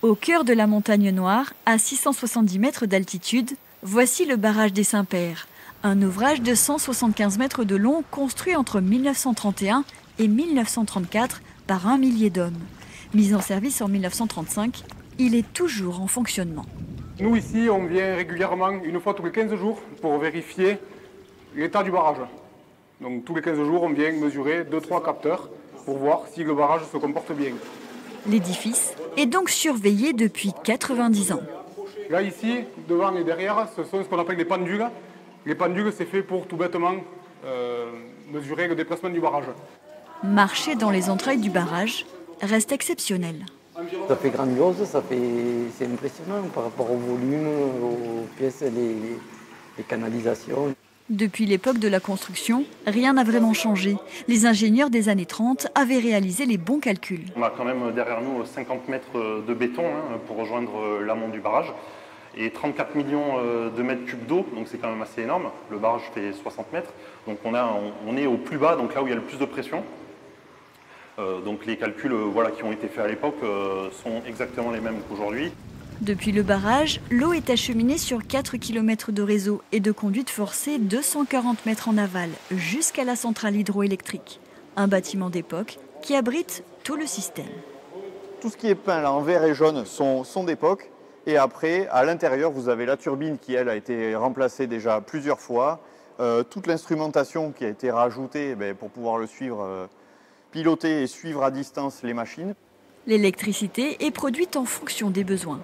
Au cœur de la montagne Noire, à 670 mètres d'altitude, voici le barrage des Saints-Pères, un ouvrage de 175 mètres de long construit entre 1931 et 1934 par un millier d'hommes. Mis en service en 1935, il est toujours en fonctionnement. Nous ici, on vient régulièrement, une fois tous les 15 jours, pour vérifier l'état du barrage. Donc tous les 15 jours, on vient mesurer 2-3 capteurs pour voir si le barrage se comporte bien. L'édifice est donc surveillé depuis 90 ans. Là, ici, devant et derrière, ce sont ce qu'on appelle des pendules. Les pendules, c'est fait pour tout bêtement mesurer le déplacement du barrage. Marcher dans les entrailles du barrage reste exceptionnel. Ça fait grandiose, c'est impressionnant par rapport au volume, aux pièces, les canalisations. Depuis l'époque de la construction, rien n'a vraiment changé. Les ingénieurs des années 30 avaient réalisé les bons calculs. On a quand même derrière nous 50 mètres de béton pour rejoindre l'amont du barrage et 34 millions de mètres cubes d'eau, donc c'est quand même assez énorme. Le barrage fait 60 mètres, donc on est au plus bas, donc là où il y a le plus de pression. Donc les calculs qui ont été faits à l'époque sont exactement les mêmes qu'aujourd'hui. Depuis le barrage, l'eau est acheminée sur 4 km de réseau et de conduite forcée 240 mètres en aval jusqu'à la centrale hydroélectrique. Un bâtiment d'époque qui abrite tout le système. Tout ce qui est peint là en vert et jaune sont d'époque. Et après, à l'intérieur, vous avez la turbine qui, elle, a été remplacée déjà plusieurs fois. Toute l'instrumentation qui a été rajoutée pour pouvoir le suivre, piloter et suivre à distance les machines. L'électricité est produite en fonction des besoins.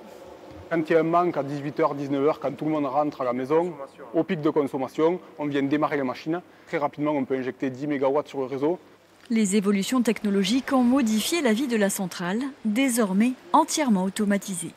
Quand il y a un manque à 18h, 19h, quand tout le monde rentre à la maison, au pic de consommation, on vient démarrer les machines. Très rapidement, on peut injecter 10 MW sur le réseau. Les évolutions technologiques ont modifié la vie de la centrale, désormais entièrement automatisée.